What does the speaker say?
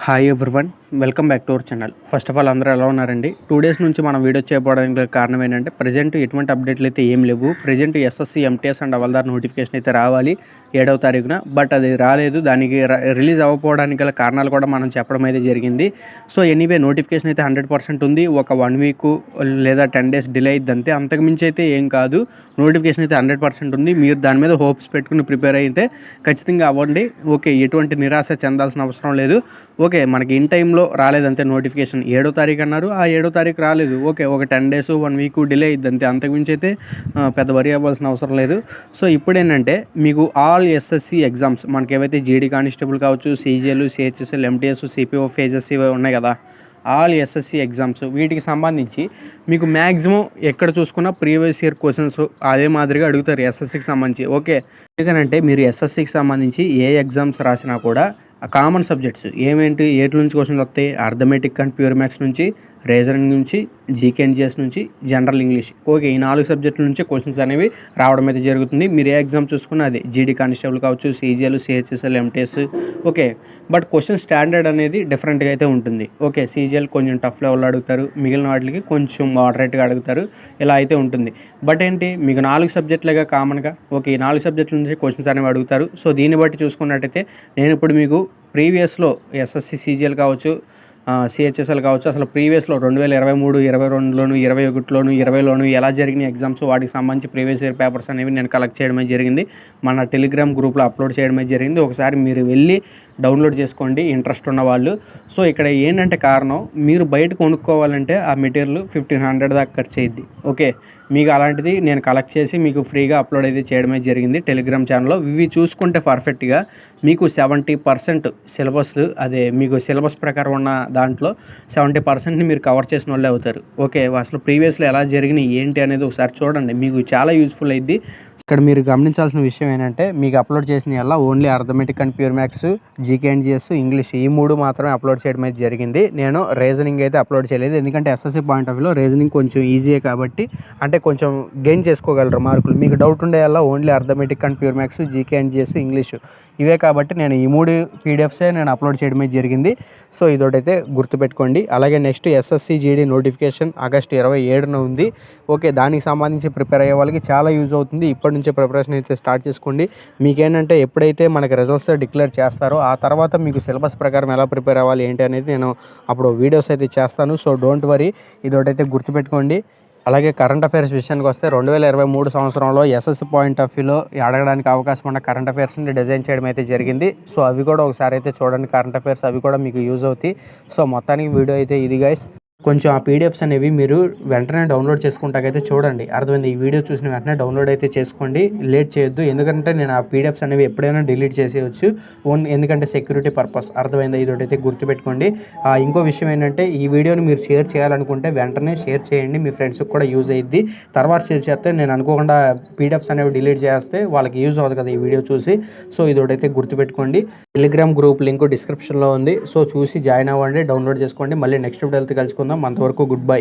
Hi everyone, welcome back to our channel. First of all అందరూ ఎలా ఉన్నారండి? 2 days నుంచి మనం వీడియో చేయకపోవడానికి కారణం ఏంటంటే ప్రజెంట్ ఎటువంటి అప్డేట్లు అయితే ఏం లేవు. Present SSC MTS and havaldar notification అయితే రావాలి 7వ తారీఖున, బట్ అది రాలేదు. దానికి రిలీజ్ అవ్వకపోవడానికి గల కారణాలు కూడా మనం చెప్పడం అయితే జరిగింది. సో ఎనీవే నోటిఫికేషన్ అయితే 100% ఉంది. ఒక 1 వీక్ లేదా 10 డేస్ డిలే అయింది అంతే, అంతకుమించి అయితే ఏం కాదు. నోటిఫికేషన్ అయితే 100% ఉంది. మీరు దాని మీద హోప్స్ పెట్టుకుని ప్రిపేర్ అయితే ఖచ్చితంగా అవ్వండి. ఓకే, ఎటువంటి నిరాశ చెందాల్సిన అవసరం లేదు. ఓకే, మనకి ఇన్ టైంలో రాలేదంతే నోటిఫికేషన్. 7వ తారీఖు అన్నారు, ఆ 7వ తారీఖు రాలేదు. ఓకే, ఒక 10 డేస్ 1 వీక్ డిలే అయ్యిద్ది అంతే, అంతకుమించి అయితే పెద్ద వరి అవ్వాల్సిన అవసరం లేదు. సో ఇప్పుడు ఏంటంటే మీకు ఆల్ ఎస్ఎస్సి ఎగ్జామ్స్ మనకి ఏవైతే జీడీ కానిస్టేబుల్ కావచ్చు, CGL, CHSL, MTS, CPO phases ఇవి ఉన్నాయి కదా, ఆల్ ఎస్ఎస్సి ఎగ్జామ్స్ వీటికి సంబంధించి మీకు మ్యాక్సిమం ఎక్కడ చూసుకున్నా ప్రీవియస్ ఇయర్ క్వశ్చన్స్ అదే మాదిరిగా అడుగుతారు ఎస్ఎస్సికి సంబంధించి. ఓకే, ఎందుకంటే మీరు ఎస్ఎస్సికి సంబంధించి ఏ ఎగ్జామ్స్ రాసినా కూడా కామన్ సబ్జెక్ట్స్ ఏమేంటి, ఏటి నుంచి క్వశ్చన్లు వస్తాయి? అర్థమెటిక్ అండ్ ప్యూర్ మ్యాథ్స్ నుంచి, రీజనింగ్ నుంచి, జీకే అండ్ జిఎస్ నుంచి, జనరల్ ఇంగ్లీష్. ఓకే, ఈ 4 సబ్జెక్టుల నుంచి క్వశ్చన్స్ అనేవి రావడం అయితే జరుగుతుంది. మీరు ఏ ఎగ్జామ్ చూసుకున్నా అదే, జీడీ కానిస్టేబుల్ కావచ్చు, CGL, CHSL, MTS. Okay, but question standard అనేది డిఫరెంట్గా అయితే ఉంటుంది. ఓకే, సీజీఎల్ కొంచెం టఫ్ లెవెల్లో అడుగుతారు, మిగిలిన వాటికి కొంచెం మోడరేట్గా అడుగుతారు, ఇలా అయితే ఉంటుంది. బట్ ఏంటి, మీకు 4 సబ్జెక్టులుగా కామన్గా ఓకే, ఈ 4 సబ్జెక్టుల నుంచి క్వశ్చన్స్ అనేవి అడుగుతారు. సో దీన్ని బట్టి చూసుకున్నట్టయితే నేను ఇప్పుడు మీకు ప్రీవియస్లో ఎస్ఎస్సి సీజీఎల్ కావచ్చు, సిహెచ్ఎస్ఎల్ కావచ్చు, అసలు ప్రీవియస్లో 2023, 22లోను, 21లోను, 20లోను ఎలా జరిగిన ఎగ్జామ్స్ వాటికి సంబంధించి ప్రీవియస్ ఇయర్ పేపర్స్ అనేవి నేను కలెక్ట్ చేయడమే జరిగింది. మన టెలిగ్రామ్ గ్రూప్లో అప్లోడ్ చేయడమే జరిగింది. ఒకసారి మీరు వెళ్ళి డౌన్లోడ్ చేసుకోండి ఇంట్రెస్ట్ ఉన్న వాళ్ళు. సో ఇక్కడ ఏంటంటే కారణం, మీరు బయట కొనుక్కోవాలంటే ఆ మెటీరియల్ 1500 దాకా ఖర్చు అయ్యిద్ది. ఓకే, మీకు అలాంటిది నేను కలెక్ట్ చేసి మీకు ఫ్రీగా అప్లోడ్ అయితే చేయడమే జరిగింది టెలిగ్రామ్ ఛానల్లో. ఇవి చూసుకుంటే పర్ఫెక్ట్గా మీకు 70% సిలబస్, అదే మీకు సిలబస్ ప్రకారం ఉన్న దాంట్లో 70%ని మీరు కవర్ చేసిన వాళ్ళే అవుతారు. ఓకే, అసలు ప్రీవియస్లో ఎలా జరిగినాయి ఏంటి అనేది ఒకసారి చూడండి, మీకు చాలా యూజ్ఫుల్ అయ్యిద్ది. ఇక్కడ మీరు గమనించాల్సిన విషయం ఏంటంటే, మీకు అప్లోడ్ చేసిన వల్ల only arithmetic and pure maths, GK and GS, English ఈ 3 మాత్రమే అప్లోడ్ చేయడం అయితే జరిగింది. నేను రీజనింగ్ అయితే అప్లోడ్ చేయలేదు, ఎందుకంటే ఎస్ఎస్సి పాయింట్ ఆఫ్ వ్యూలో రీజనింగ్ కొంచెం ఈజీయే కాబట్టి, అంటే కొంచెం గెయిన్ చేసుకోగలరు మార్కులు. మీకు డౌట్ ఉండే వల్ల only arithmetic and pure maths, GK and GS, English ఇవే కాబట్టి నేను ఈ 3 పీడిఎఫ్సే నేను అప్లోడ్ చేయడం అయితే జరిగింది. సో ఇదొకటైతే గుర్తుపెట్టుకోండి. అలాగే next SSC GD notification August 27న ఉంది. ఓకే, దానికి సంబంధించి ప్రిపేర్ అయ్యే వాళ్ళకి చాలా యూజ్ అవుతుంది. ఇప్పటి నుంచే ప్రిపరేషన్ అయితే స్టార్ట్ చేసుకోండి. మీకేంటంటే ఎప్పుడైతే మనకి రిజల్ట్స్ డిక్లేర్ చేస్తారో ఆ తర్వాత మీకు సిలబస్ ప్రకారం ఎలా ప్రిపేర్ అవ్వాలి ఏంటి అనేది నేను అప్పుడు వీడియోస్ అయితే చేస్తాను. సో డోంట్ వరీ, ఇదొకటైతే గుర్తుపెట్టుకోండి. అలాగే కరెంట్ అఫైర్స్ విషయానికి వస్తే 2023 సంవత్సరంలో ఎస్ఎస్సి పాయింట్ ఆఫ్ వ్యూలో అడగడానికి అవకాశం ఉన్న కరెంట్ అఫైర్స్ని డిజైన్ చేయడం అయితే జరిగింది. సో అవి కూడా ఒకసారి అయితే చూడండి, కరెంట్ అఫైర్స్ అవి కూడా మీకు యూజ్ అవుతాయి. సో మొత్తానికి వీడియో అయితే ఇది గైస్. కొంచెం ఆ పీడిఎఫ్స్ అనేవి మీరు వెంటనే డౌన్లోడ్ చేసుకుంటాకైతే చూడండి, అర్థమైంది. ఈ వీడియో చూసిన వెంటనే డౌన్లోడ్ అయితే చేసుకోండి, లేట్ చేయొద్దు. ఎందుకంటే నేను ఆ పీడిఎఫ్స్ అనేవి ఎప్పుడైనా డిలీట్ చేసేయచ్చు, ఎందుకంటే సెక్యూరిటీ పర్పస్, అర్థమైంది. ఇదొకటైతే గుర్తుపెట్టుకోండి. ఇంకో విషయం ఏంటంటే, ఈ వీడియోని మీరు షేర్ చేయాలనుకుంటే వెంటనే షేర్ చేయండి, మీ ఫ్రెండ్స్కి కూడా యూజ్ అయ్యిద్ది. తర్వాత షేర్ చేస్తే నేను అనుకోకుండా పీడిఎఫ్స్ అనేవి డిలీట్ చేస్తే వాళ్ళకి యూజ్ అవ్వదు కదా ఈ వీడియో చూసి. సో ఇదొకటైతే గుర్తుపెట్టుకోండి. టెలిగ్రామ్ గ్రూప్ లింక్ డిస్క్రిప్షన్లో ఉంది. సో చూసి జాయిన్ అవ్వండి, డౌన్లోడ్ చేసుకోండి. మళ్ళీ నెక్స్ట్ వీడియోతో కలుసుకుందాం. అంతవరకు గుడ్ బై.